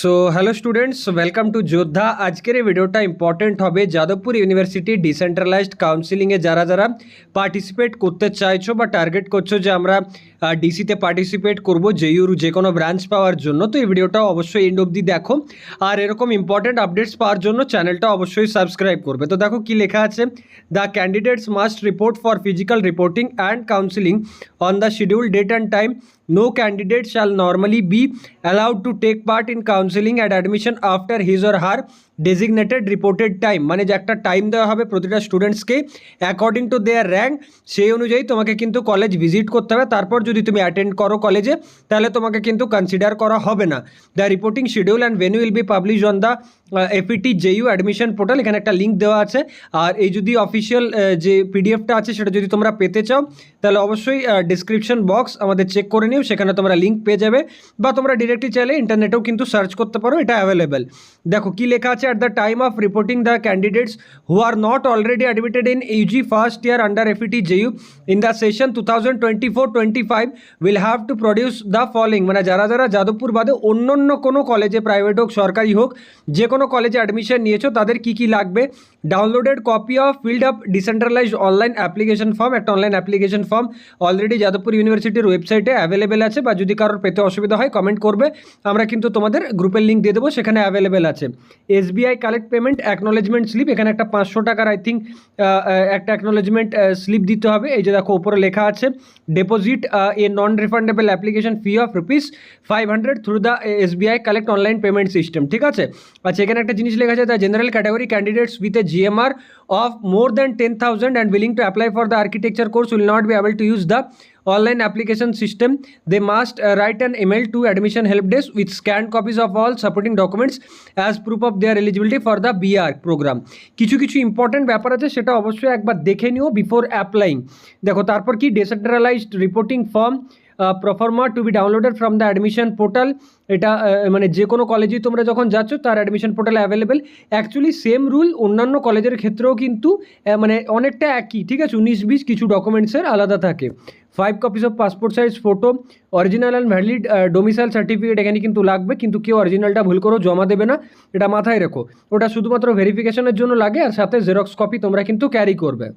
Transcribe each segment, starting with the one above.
So hello students, welcome to যোদ্ধা। আজকের এই ভিডিওটা ইম্পর্টেন্ট হবে যাদবপুর ইউনিভার্সিটি ডিসেন্ট্রালাইজড কাউন্সিলিংয়ে যারা যারা পার্টিসিপেট করতে চাইছো বা টার্গেট করছো যে আমরা ডিসিতে পার্টিসিপেট করব জেইউর যে কোনো ব্রাঞ্চ পাওয়ার জন্য, তো এই ভিডিওটা অবশ্যই এন্ড অবধি দেখো। আর এরকম ইম্পর্টেন্ট আপডেটস পাওয়ার জন্য চ্যানেলটা অবশ্যই সাবস্ক্রাইব করবে। তো দেখো কি লেখা আছে, the candidates must report for physical reporting and counselling on the schedule date and time. No candidate shall normally be allowed to take part in counseling and admission after his or her designated reported time. মানে যে একটা time দেওয়া হবে প্রতিটা স্টুডেন্টসকে according to their rank, সেই অনুযায়ী তোমাকে কিন্তু কলেজ ভিজিট করতে হবে। তারপর যদি তুমি অ্যাটেন্ড করো কলেজে, তাহলে তোমাকে কিন্তু কনসিডার করা হবে না। The reporting schedule and venue will be publish on the এফইটি JU admission portal. এখানে একটা লিঙ্ক দেওয়া আছে। আর এই যদি অফিসিয়াল যে পিডিএফটা আছে সেটা যদি তোমরা পেতে চাও, তাহলে অবশ্যই ডিসক্রিপশন বক্স আমাদের চেক করে নিও, সেখানে তোমরা লিঙ্ক পেয়ে যাবে। বা তোমরা ডিরেক্টলি চাইলে ইন্টারনেটেও কিন্তু সার্চ করতে পারো, এটা অ্যাভেলেবেল। দেখো কি লেখা আছে, at the time of reporting the candidates who are not already admitted in UG first year under FET JU in the session 2024-25 will have to produce the following. মানে যারা যারা যাদবপুর বাদে অন্য কোনো কলেজে, প্রাইভেট হোক সরকারি হোক, যে কোনো কলেজে অ্যাডমিশন নিয়েছো তাদের কি কি লাগবে? Downloaded copy of filled up decentralized online application form. একটা online application form already Jadavpur ইউনিভার্সিটির ওয়েবসাইটে অ্যাভেলেবেল আছে, বা যদি কারোর পেতে অসুবিধা হয় কমেন্ট করবে, আমরা কিন্তু তোমাদের গ্রুপের লিঙ্ক দিয়ে দেবো, সেখানে অ্যাভেলেবেল আছে। SBI collect payment acknowledgement slip, এখানে একটা 500 টাকার আই থিঙ্ক একটা অ্যাকনোলেজমেন্ট স্লিপ দিতে হবে। এই যে দেখো উপরে লেখা আছে, deposit a non refundable application fee of ₹500 through the SBI collect online payment system. ঠিক আছে। আচ্ছা, এখানে একটা জিনিস লেখা আছে, the general category candidates with a GMR of more than 10,000 and willing to apply for the architecture course will not be able to use the online application system. They must write an email to admission help desk with scanned copies of all supporting documents as proof of their eligibility for the BR program. কিছু important ব্যাপার আছে, সেটা অবশ্যই একবার দেখে নিও before applying. দেখো তারপর কি, decentralised reporting form proforma to be downloaded from the admission portal. এটা মানে যে কোনো কলেজেই তোমরা যখন যাচ্ছ তার অ্যাডমিশন পোর্টালে অ্যাভেলেবেল। অ্যাকচুয়ালি সেম রুল অন্যান্য কলেজের ক্ষেত্রেও কিন্তু মানে অনেকটা একই। ঠিক আছে, 19-20 কিছু ডকুমেন্টসের আলাদা থাকে। 5 copies of passport size photo, original and valid domicile certificate এখানে কিন্তু লাগবে, কিন্তু কেউ অরিজিনালটা ভুল করে জমা দেবে না, এটা মাথায় রেখো। ওটা শুধুমাত্র ভেরিফিকেশনের জন্য লাগে, আর সাথে জেরক্স কপি তোমরা কিন্তু ক্যারি করবে।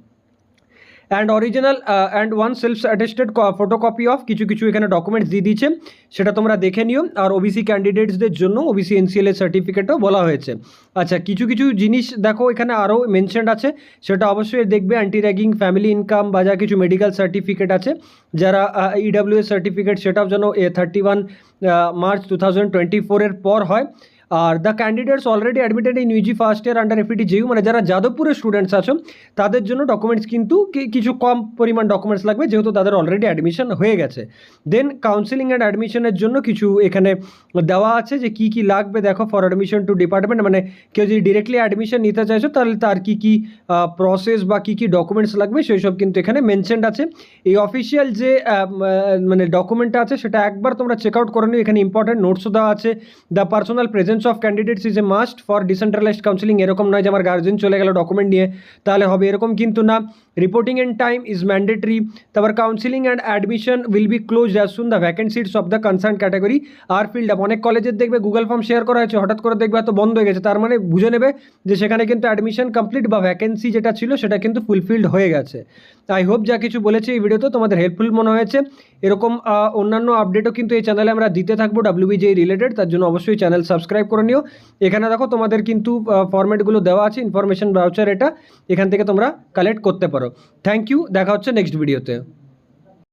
And original and one self attested photocopy of কিছু এখানে ডকুমেন্টস দিয়ে দিচ্ছে, সেটা তোমরা দেখে নিও। আর ওবিসি ক্যান্ডিডেটসদের জন্য ওবিসি NCLA সার্টিফিকেটও বলা হয়েছে। আচ্ছা, কিছু জিনিস দেখো এখানে আরও মেনশনড আছে, সেটা অবশ্যই দেখবে। অ্যান্টি র্যাগিং, ফ্যামিলি ইনকাম, বা যা কিছু মেডিকেল সার্টিফিকেট আছে, যারা EWS সার্টিফিকেট, সেটাও যেন 31 মার্চ 2024 পর হয়। Are the candidates already admitted in UG first year under FET JU, মানে যারা যাদবপুরের স্টুডেন্টস আছো তাদের জন্য ডকুমেন্টস কিন্তু কিছু কম পরিমাণ ডকুমেন্টস লাগবে, যেহেতু তাদের অলরেডি অ্যাডমিশন হয়ে গেছে। দেন কাউন্সিলিং অ্যান্ড অ্যাডমিশনের জন্য কিছু এখানে দেওয়া আছে যে কী লাগবে। দেখো, ফর অ্যাডমিশন টু ডিপার্টমেন্ট, মানে কেউ যদি ডিরেক্টলি অ্যাডমিশন নিতে চাইছো তাহলে তার কী প্রসেস বা কী ডকুমেন্টস লাগবে সেই সব কিন্তু এখানে মেনশনড আছে। এই অফিসিয়াল যে মানে ডকুমেন্টটা আছে সেটা একবার তোমরা চেক আউট করে নিও, এখানে ইম্পর্টেন্ট নোটসও দেওয়া আছে। The personal presence of candidates is a must for decentralised counselling. এরকম নয় যে আমার গার্জেন চলে গেল ডকুমেন্ট নিয়ে তাহলে হবে, এরকম কিন্তু না। Reporting end time is mandatory. তারপর counselling and admission will be closed as soon the vacant seats of the concern category are filled up. অনেক কলেজের দেখবে গুগল ফর্ম শেয়ার করা হয়েছে, হঠাৎ করে দেখবে এত বন্ধ হয়ে গেছে, তার মানে বুঝে নেবে যে সেখানে কিন্তু অ্যাডমিশন কমপ্লিট বা ভ্যাকেন্সি যেটা ছিল সেটা কিন্তু ফুলফিলড হয়ে গেছে। আই হোপ যা কিছু বলেছে এই ভিডিওতে তোমাদের হেল্পফুল মনে হয়েছে। এরকম অন্যান্য আপডেটও কিন্তু এই চ্যানেলে আমরা দিতে থাকবো WBJ রিলেটেড, তার জন্য অবশ্যই চ্যানেল সাবস্ক্রাইব করে নিও। এখানে দেখো তোমাদের কিন্তু ফরম্যাটগুলো দেওয়া আছে, ইনফরমেশন ব্রাউচার, এটা এখান থেকে তোমরা কালেক্ট করতে পারো। থ্যাংক ইউ, দেখা হচ্ছে নেক্সট ভিডিওতে।